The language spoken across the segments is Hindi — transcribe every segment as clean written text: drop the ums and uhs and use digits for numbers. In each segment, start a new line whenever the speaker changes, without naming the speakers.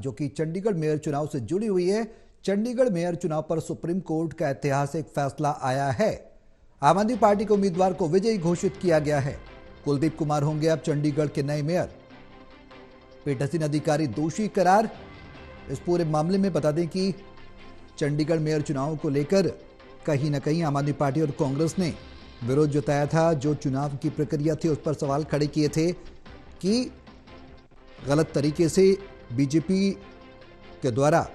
जो कि चंडीगढ़ मेयर चुनाव से जुड़ी हुई है। चंडीगढ़ मेयर चुनाव पर सुप्रीम कोर्ट का ऐतिहासिक फैसला आया है। आम आदमी पार्टी के उम्मीदवार को विजयी घोषित किया गया है। कुलदीप कुमार होंगे अब चंडीगढ़ के नए मेयर। पीठासीन अधिकारी दोषी करार। इस पूरे मामले में बता दें कि चंडीगढ़ मेयर चुनाव को लेकर कहीं ना कहीं आम आदमी पार्टी और कांग्रेस ने विरोध जताया था। जो चुनाव की प्रक्रिया थी उस पर सवाल खड़े किए थे कि गलत तरीके से बीजेपी के द्वारा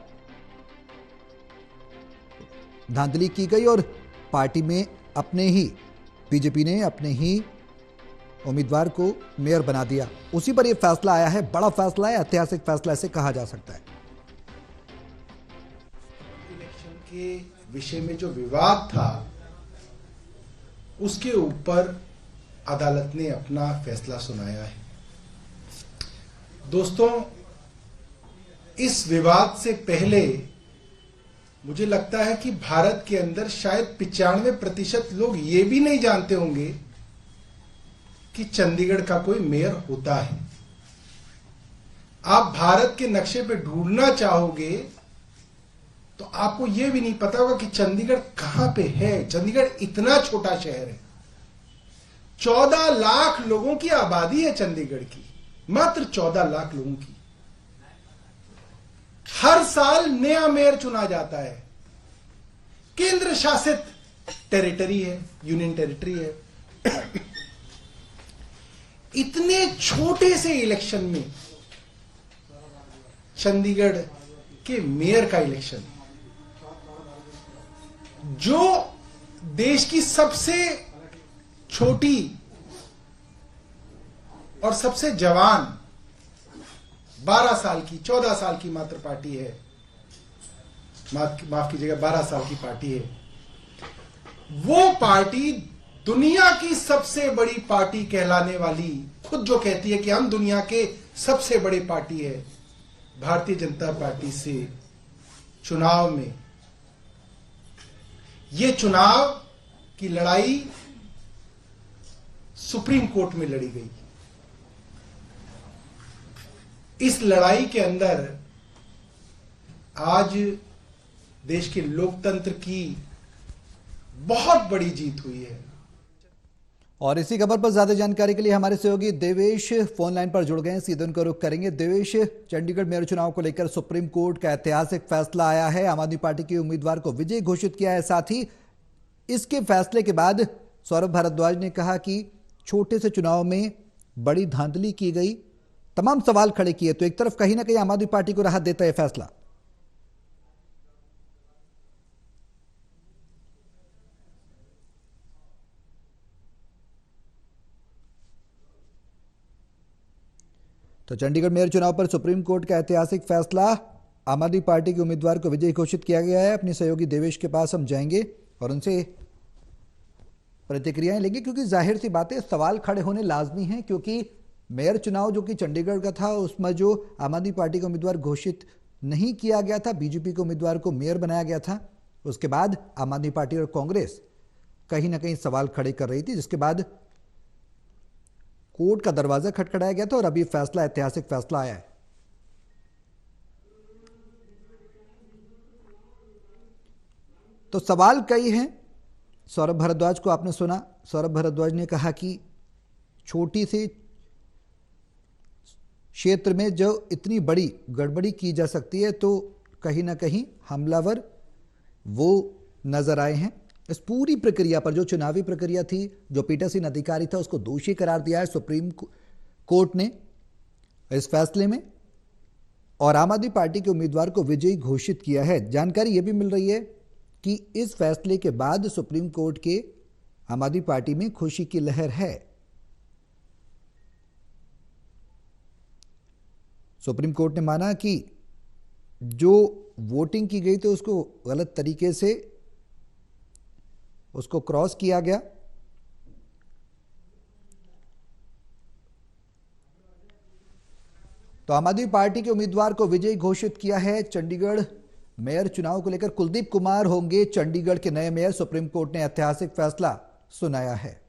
धांधली की गई और पार्टी में बीजेपी ने अपने ही उम्मीदवार को मेयर बना दिया। उसी पर यह फैसला आया है। बड़ा फैसला है, ऐतिहासिक फैसला ऐसे कहा जा सकता है।
इलेक्शन के विषय में जो विवाद था उसके ऊपर अदालत ने अपना फैसला सुनाया है। दोस्तों, इस विवाद से पहले मुझे लगता है कि भारत के अंदर शायद 95% लोग ये भी नहीं जानते होंगे कि चंडीगढ़ का कोई मेयर होता है। आप भारत के नक्शे पे ढूंढना चाहोगे तो आपको यह भी नहीं पता होगा कि चंडीगढ़ कहां पे है। चंडीगढ़ इतना छोटा शहर है, 14 लाख लोगों की आबादी है चंडीगढ़ की, मात्र 14 लाख लोगों की। हर साल नया मेयर चुना जाता है। केंद्र शासित टेरिटरी है, यूनियन टेरिटरी है। इतने छोटे से इलेक्शन में चंडीगढ़ के मेयर का इलेक्शन, जो देश की सबसे छोटी और सबसे जवान 12 साल की 14 साल की मात्र पार्टी है, माफ कीजिएगा 12 साल की पार्टी है, वो पार्टी दुनिया की सबसे बड़ी पार्टी कहलाने वाली, खुद जो कहती है कि हम दुनिया के सबसे बड़ी पार्टी है, भारतीय जनता पार्टी से चुनाव में, ये चुनाव की लड़ाई सुप्रीम कोर्ट में लड़ी गई। इस लड़ाई के अंदर आज देश के लोकतंत्र की बहुत बड़ी जीत हुई है।
और इसी खबर पर ज्यादा जानकारी के लिए हमारे सहयोगी देवेश फोन लाइन पर जुड़ गए हैं। सीधे उनका रुख करेंगे। देवेश, चंडीगढ़ मेयर चुनाव को लेकर सुप्रीम कोर्ट का ऐतिहासिक फैसला आया है। आम आदमी पार्टी के उम्मीदवार को विजयी घोषित किया है। साथ ही इसके फैसले के बाद सौरभ भारद्वाज ने कहा कि छोटे से चुनाव में बड़ी धांधली की गई, तमाम सवाल खड़े किए। तो एक तरफ कहीं ना कहीं आम आदमी पार्टी को राहत देता है फैसला। तो चंडीगढ़ मेयर चुनाव पर सुप्रीम कोर्ट का ऐतिहासिक फैसला, आम आदमी पार्टी के उम्मीदवार को विजयी घोषित किया गया है। अपने सहयोगी देवेश के पास हम जाएंगे और उनसे प्रतिक्रियाएं लेंगे, क्योंकि जाहिर सी बातें सवाल खड़े होने लाजमी हैं। क्योंकि मेयर चुनाव जो कि चंडीगढ़ का था, उसमें जो आम आदमी पार्टी का उम्मीदवार घोषित नहीं किया गया था, बीजेपी के उम्मीदवार को मेयर बनाया गया था। उसके बाद आम आदमी पार्टी और कांग्रेस कहीं ना कहीं सवाल खड़े कर रही थी, जिसके बाद कोर्ट का दरवाजा खटखटाया गया था और अभी फैसला, ऐतिहासिक फैसला आया है। तो सवाल कई हैं। सौरभ भारद्वाज को आपने सुना। सौरभ भारद्वाज ने कहा कि छोटी सी क्षेत्र में जो इतनी बड़ी गड़बड़ी की जा सकती है, तो कहीं ना कहीं हमलावर वो नजर आए हैं। इस पूरी प्रक्रिया पर, जो चुनावी प्रक्रिया थी, जो पीठासीन अधिकारी था, उसको दोषी करार दिया है सुप्रीम कोर्ट ने इस फैसले में, और आम आदमी पार्टी के उम्मीदवार को विजयी घोषित किया है। जानकारी यह भी मिल रही है कि इस फैसले के बाद सुप्रीम कोर्ट के आम आदमी पार्टी में खुशी की लहर है। सुप्रीम कोर्ट ने माना कि जो वोटिंग की गई थी उसको गलत तरीके से उसको क्रॉस किया गया। तो आम आदमी पार्टी के उम्मीदवार को विजयी घोषित किया है। चंडीगढ़ मेयर चुनाव को लेकर कुलदीप कुमार होंगे चंडीगढ़ के नए मेयर। सुप्रीम कोर्ट ने ऐतिहासिक फैसला सुनाया है।